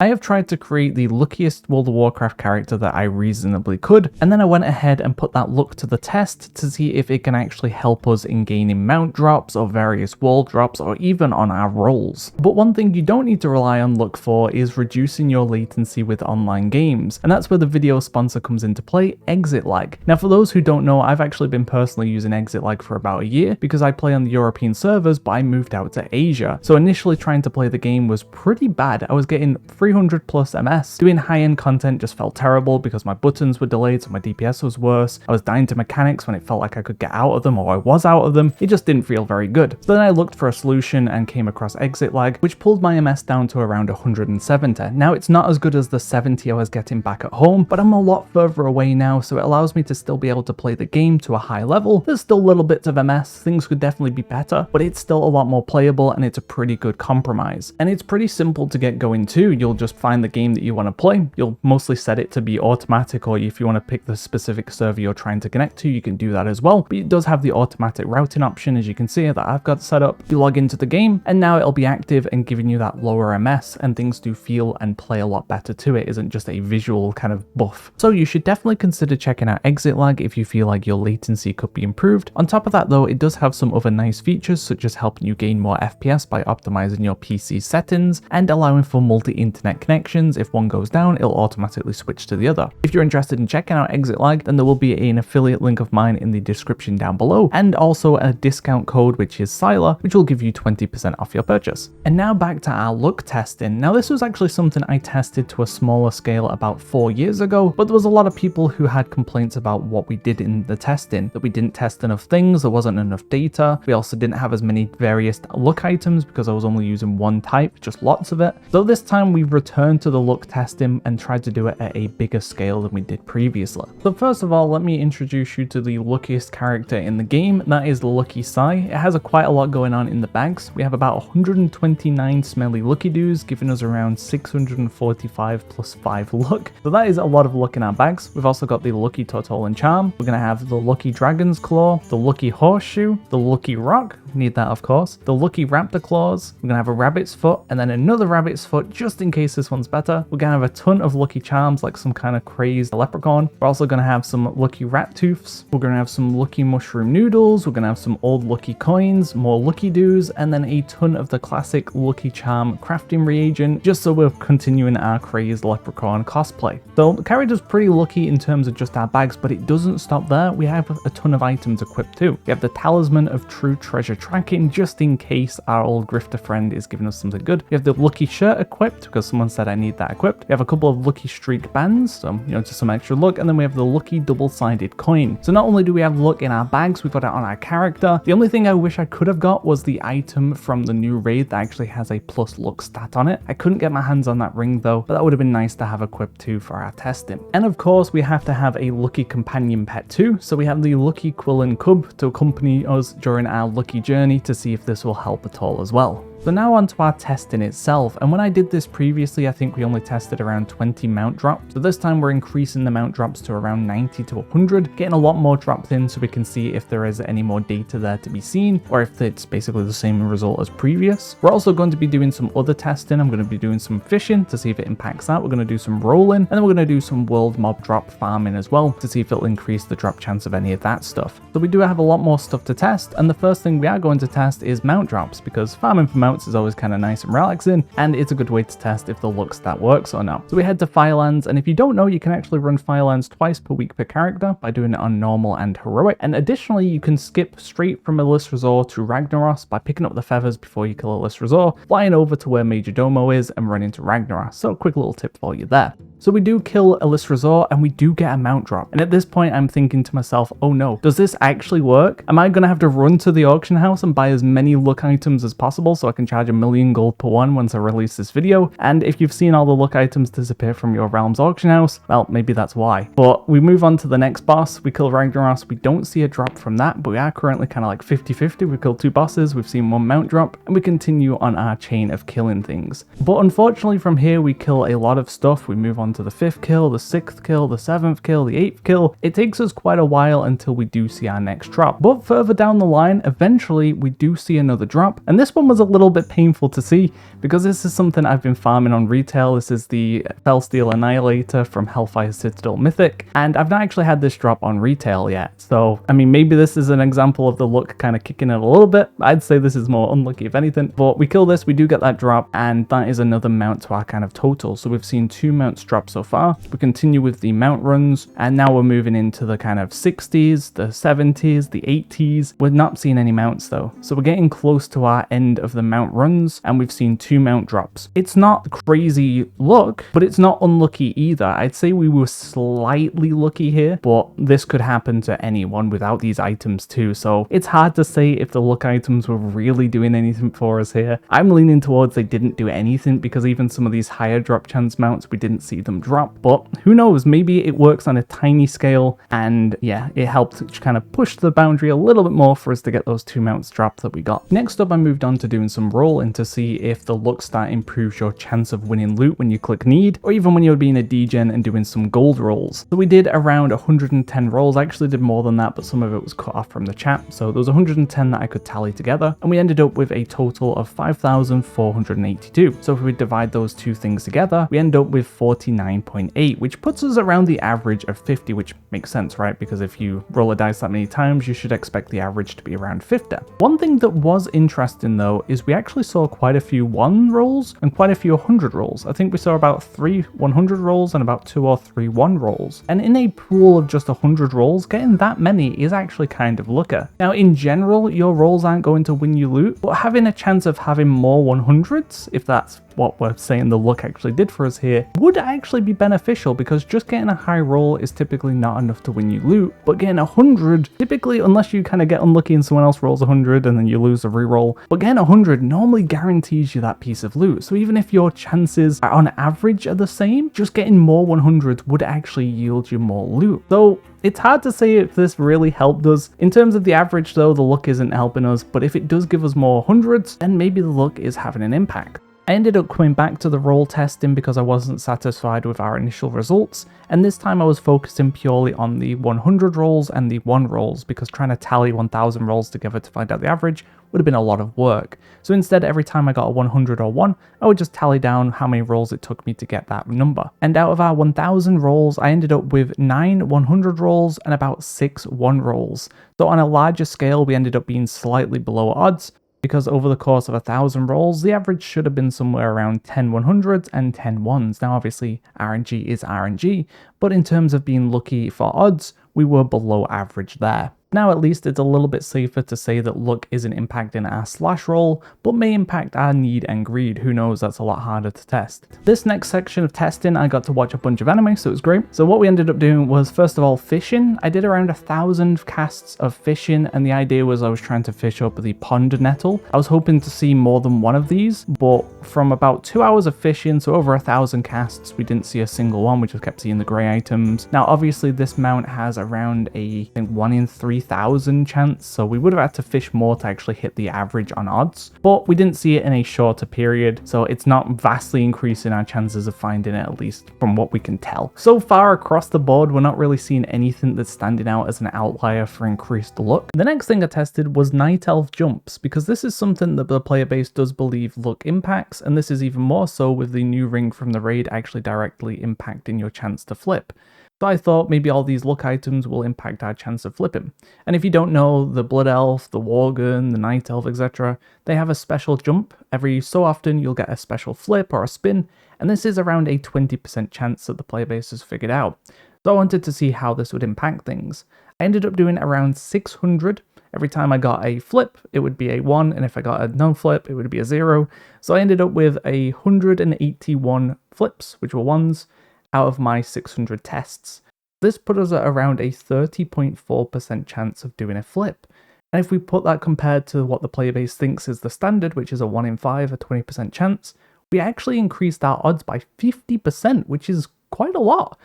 I have tried to create the luckiest World of Warcraft character that I reasonably could, and then I went ahead and put that luck to the test to see if it can actually help us in gaining mount drops or various wall drops or even on our rolls. But one thing you don't need to rely on luck for is reducing your latency with online games, and that's where the video sponsor comes into play, Exit Lag. Now for those who don't know, I've actually been personally using Exit Lag for about a year because I play on the European servers, but I moved out to Asia. So initially trying to play the game was pretty bad. I was getting 300 plus MS. Doing high-end content just felt terrible because my buttons were delayed, so my DPS was worse. I was dying to mechanics when it felt like I could get out of them, or I was out of them. It just didn't feel very good. So then I looked for a solution and came across Exit Lag, which pulled my MS down to around 170. Now it's not as good as the 70 I was getting back at home, but I'm a lot further away now, so it allows me to still be able to play the game to a high level. There's still little bits of MS, things could definitely be better, but it's still a lot more playable and it's a pretty good compromise. And it's pretty simple to get going too. You'll just find the game that you want to play. You'll mostly set it to be automatic, or if you want to pick the specific server you're trying to connect to, you can do that as well. But it does have the automatic routing option, as you can see that I've got set up. You log into the game and now it'll be active and giving you that lower MS, and things do feel and play a lot better too. It isn't just a visual kind of buff. So you should definitely consider checking out Exit Lag if you feel like your latency could be improved. On top of that though, it does have some other nice features such as helping you gain more FPS by optimizing your PC settings and allowing for multi-internet connections. If one goes down, it'll automatically switch to the other. If you're interested in checking out Exit Lag, then there will be an affiliate link of mine in the description down below, and also a discount code which is Syiler, which will give you 20% off your purchase. And now back to our luck testing. Now this was actually something I tested to a smaller scale about 4 years ago, but there was a lot of people who had complaints about what we did in the testing, that we didn't test enough things, there wasn't enough data, we also didn't have as many various luck items because I was only using one type, just lots of it. So this time we returned to the luck testing and tried to do it at a bigger scale than we did previously. So first of all, let me introduce you to the luckiest character in the game, that is Lucky Psy. It has quite a lot going on in the bags. We have about 129 smelly lucky doos, giving us around 645 plus 5 luck. So that is a lot of luck in our bags. We've also got the Lucky Tortolan Charm. We're going to have the Lucky Dragon's Claw, the Lucky Horseshoe, the Lucky Rock, need that of course, the Lucky Raptor Claws, we're going to have a Rabbit's Foot, and then another Rabbit's Foot just in case this one's better. We're going to have a ton of lucky charms like some kind of crazed leprechaun. We're also going to have some lucky rat tooths. We're going to have some lucky mushroom noodles. We're going to have some old lucky coins, more lucky doos, and then a ton of the classic lucky charm crafting reagent, just so we're continuing our crazed leprechaun cosplay. So the character's pretty lucky in terms of just our bags, but it doesn't stop there. We have a ton of items equipped too. We have the Talisman of True Treasure Tracking, just in case our old grifter friend is giving us something good. We have the lucky shirt equipped because someone said I need that equipped. We have a couple of lucky streak bands, so just some extra luck, and then we have the lucky double-sided coin. So not only do we have luck in our bags, we've got it on our character. The only thing I wish I could have got was the item from the new raid that actually has a plus luck stat on it. I couldn't get my hands on that ring though, but that would have been nice to have equipped too for our testing. And of course we have to have a lucky companion pet too, so we have the lucky Quillen Cub to accompany us during our lucky journey to see if this will help at all as well. So now onto our testing itself, and when I did this previously I think we only tested around 20 mount drops, so this time we're increasing the mount drops to around 90 to 100, getting a lot more drops in so we can see if there is any more data there to be seen, or if it's basically the same result as previous. We're also going to be doing some other testing. I'm going to be doing some fishing to see if it impacts that. We're going to do some rolling, and then we're going to do some world mob drop farming as well to see if it'll increase the drop chance of any of that stuff. So we do have a lot more stuff to test, and the first thing we are going to test is mount drops, because farming for mounts is always kind of nice and relaxing, and it's a good way to test if the luck stat works or not. So we head to Firelands, and if you don't know, you can actually run Firelands twice per week per character by doing it on normal and heroic, and additionally you can skip straight from Elis Resort to Ragnaros by picking up the feathers before you kill Elis Resort, flying over to where Major Domo is and running to Ragnaros. So a quick little tip for you there. So we do kill Elis Resort and we do get a mount drop. And at this point I'm thinking to myself, oh no, does this actually work? Am I going to have to run to the auction house and buy as many luck items as possible so I can charge 1,000,000 gold per one once I release this video? And if you've seen all the luck items disappear from your realm's auction house, well, maybe that's why. But we move on to the next boss. We kill Ragnaros. We don't see a drop from that, but we are currently kind of like 50-50. We've killed 2 bosses, we've seen 1 mount drop, and we continue on our chain of killing things. But unfortunately from here we kill a lot of stuff. We move on on to the 5th kill, the 6th kill, the 7th kill, the 8th kill. It takes us quite a while until we do see our next drop. But further down the line, eventually we do see another drop. And this one was a little bit painful to see because this is something I've been farming on retail. This is the Felsteel Annihilator from Hellfire Citadel Mythic. And I've not actually had this drop on retail yet. So, I mean, maybe this is an example of the luck kind of kicking it a little bit. I'd say this is more unlucky if anything. But we kill this, we do get that drop, and that is another mount to our kind of total. So we've seen 2 mounts drop so far. We continue with the mount runs, and now we're moving into the kind of 60s, the 70s, the 80s. We're not seeing any mounts though. So we're getting close to our end of the mount runs, and we've seen 2 mount drops. It's not crazy luck, but it's not unlucky either. I'd say we were slightly lucky here, but this could happen to anyone without these items too. So it's hard to say if the luck items were really doing anything for us here. I'm leaning towards they didn't do anything because even some of these higher drop chance mounts, we didn't see them drop. But who knows, maybe it works on a tiny scale, and yeah, it helped kind of push the boundary a little bit more for us to get those 2 mounts dropped that we got. Next up, I moved on to doing some rolling to see if the luck stat improves your chance of winning loot when you click need, or even when you're being a degen and doing some gold rolls. So we did around 110 rolls. I actually did more than that, but some of it was cut off from the chat. So there was 110 that I could tally together, and we ended up with a total of 5,482. So if we divide those two things together, we end up with 49.8, which puts us around the average of 50, which makes sense, right? Because if you roll a dice that many times, you should expect the average to be around 50. One thing that was interesting though is we actually saw quite a few 1 rolls and quite a few 100 rolls. I think we saw about 3 100 rolls and about 2 or 3 1 rolls. And in a pool of just 100 rolls, getting that many is actually kind of lucky. Now, in general, your rolls aren't going to win you loot, but having a chance of having more 100s, if that's what we're saying the luck actually did for us here, would actually be beneficial, because just getting a high roll is typically not enough to win you loot, but getting 100, typically, unless you kind of get unlucky and someone else rolls 100 and then you lose a reroll, but getting 100 normally guarantees you that piece of loot. So even if your chances are on average are the same, just getting more 100s would actually yield you more loot. So it's hard to say if this really helped us. In terms of the average though, the luck isn't helping us, but if it does give us more 100s, then maybe the luck is having an impact. I ended up coming back to the roll testing because I wasn't satisfied with our initial results, and this time I was focusing purely on the 100 rolls and the 1 rolls, because trying to tally 1,000 rolls together to find out the average would have been a lot of work. So instead, every time I got a 100 or 1, I would just tally down how many rolls it took me to get that number. And out of our 1,000 rolls, I ended up with 9 100 rolls and about 6 1 rolls. So on a larger scale, we ended up being slightly below odds, because over the course of 1,000 rolls, the average should have been somewhere around 10 100s and 10 1s. Now obviously RNG is RNG, but in terms of being lucky for odds, we were below average there. Now at least it's a little bit safer to say that luck isn't impacting our slash roll, but may impact our need and greed. Who knows, that's a lot harder to test. This next section of testing, I got to watch a bunch of anime, so it was great. So what we ended up doing was, first of all, fishing. I did around 1,000 casts of fishing, and the idea was I was trying to fish up the pond nettle. I was hoping to see more than one of these, but from about 2 hours of fishing, so over 1,000 casts, we didn't see a single one. We just kept seeing the grey items. Now obviously this mount has around I think 1 in 3,000 chance, so we would have had to fish more to actually hit the average on odds, but we didn't see it in a shorter period, so it's not vastly increasing our chances of finding it, at least from what we can tell. So far across the board, we're not really seeing anything that's standing out as an outlier for increased luck. The next thing I tested was Night Elf jumps, because this is something that the player base does believe luck impacts, and this is even more so with the new ring from the raid actually directly impacting your chance to flip. So I thought maybe all these luck items will impact our chance of flipping. And if you don't know, the Blood Elf, the Worgen, the Night Elf, etc., they have a special jump. Every so often you'll get a special flip or a spin, and this is around a 20% chance that the player base has figured out. So I wanted to see how this would impact things. I ended up doing around 600. Every time I got a flip, it would be a 1, and if I got a no flip, it would be a 0. So I ended up with 181 flips, which were 1s, out of my 600 tests. This put us at around a 30.4% chance of doing a flip. And if we put that compared to what the player base thinks is the standard, which is a 1 in 5, a 20% chance, we actually increased our odds by 50%, which is quite a lot.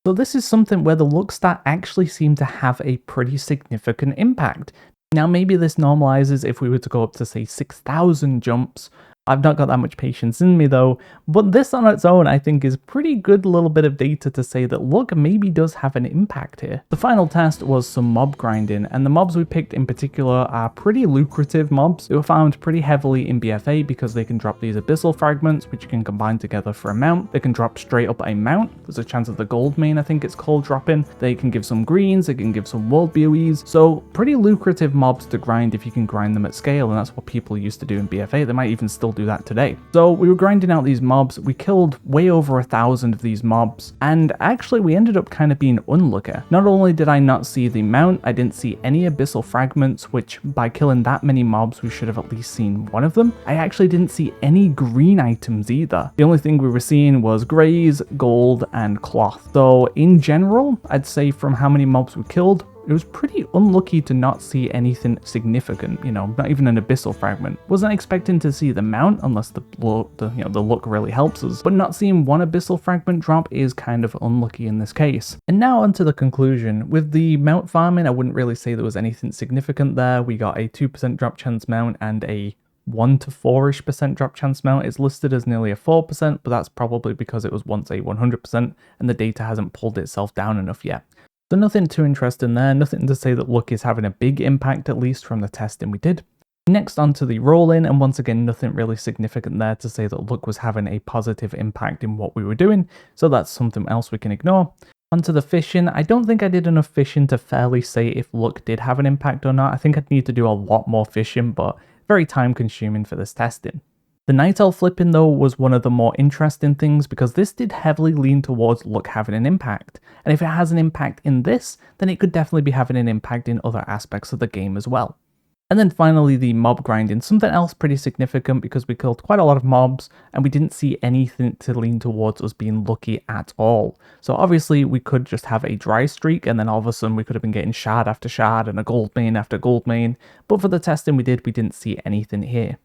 So this is something where the luck stat actually seemed to have a pretty significant impact. Now maybe this normalizes if we were to go up to say 6,000 jumps, I've not got that much patience in me though, but this on its own I think is pretty good little bit of data to say that luck maybe does have an impact here. The final test was some mob grinding, and the mobs we picked in particular are pretty lucrative mobs. They were found pretty heavily in BFA because they can drop these abyssal fragments which you can combine together for a mount. They can drop straight up a mount. There's a chance of the gold main, I think it's called, dropping. They can give some greens, they can give some world BOEs, so pretty lucrative mobs to grind if you can grind them at scale, and that's what people used to do in BFA. They might even still do that today. So we were grinding out these mobs, we killed way over 1,000 of these mobs, and actually we ended up kind of being unlucky. Not only did I not see the mount, I didn't see any abyssal fragments, which by killing that many mobs we should have at least seen one of them. I actually didn't see any green items either. The only thing we were seeing was greys, gold, and cloth. So in general, I'd say from how many mobs we killed, it was pretty unlucky to not see anything significant, not even an abyssal fragment. Wasn't expecting to see the mount unless the luck really helps us, but not seeing one abyssal fragment drop is kind of unlucky in this case. And now onto the conclusion. With the mount farming, I wouldn't really say there was anything significant there. We got a 2% drop chance mount and a 1 to 4-ish% drop chance mount. Is listed as nearly a 4%, but that's probably because it was once a 100% and the data hasn't pulled itself down enough yet. So nothing too interesting there, nothing to say that luck is having a big impact, at least from the testing we did. Next onto the roll-in, and once again nothing really significant there to say that luck was having a positive impact in what we were doing, so that's something else we can ignore. Onto the fishing, I don't think I did enough fishing to fairly say if luck did have an impact or not. I think I'd need to do a lot more fishing, but very time consuming for this testing. The night owl flipping though was one of the more interesting things because this did heavily lean towards luck having an impact, and if it has an impact in this, then it could definitely be having an impact in other aspects of the game as well. And then finally the mob grinding, something else pretty significant because we killed quite a lot of mobs and we didn't see anything to lean towards us being lucky at all. So obviously we could just have a dry streak and then all of a sudden we could have been getting shard after shard and a gold main after gold main, but for the testing we didn't see anything here.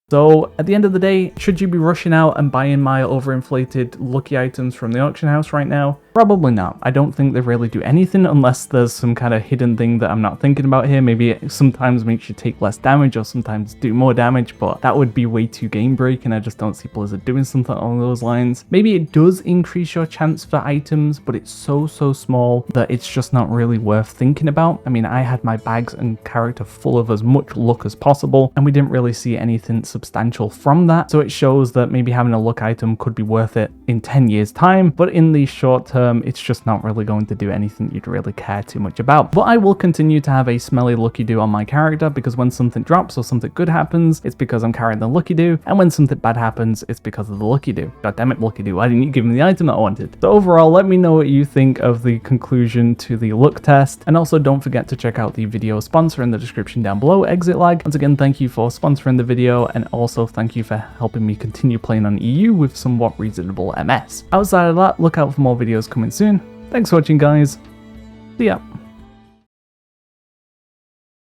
So at the end of the day, should you be rushing out and buying my overinflated lucky items from the auction house right now? Probably not. I don't think they really do anything unless there's some kind of hidden thing that I'm not thinking about here. Maybe it sometimes makes you take less damage or sometimes do more damage, but that would be way too game breaking. I just don't see Blizzard doing something along those lines. Maybe it does increase your chance for items, but it's so small that it's just not really worth thinking about. I mean, I had my bags and character full of as much luck as possible, and we didn't really see anything substantial from that. So it shows that maybe having a luck item could be worth it in 10 years time, but in the short term, it's just not really going to do anything you'd really care too much about. But I will continue to have a smelly lucky do on my character because when something drops or something good happens, it's because I'm carrying the lucky do, and when something bad happens, it's because of the lucky do. God damn it, lucky do, why didn't you give me the item that I wanted? So overall, let me know what you think of the conclusion to the luck test, and also don't forget to check out the video sponsor in the description down below, Exit Lag. Once again, thank you for sponsoring the video, and also thank you for helping me continue playing on EU with somewhat reasonable MS. Outside of that, look out for more videos coming soon. Thanks for watching, guys. See ya.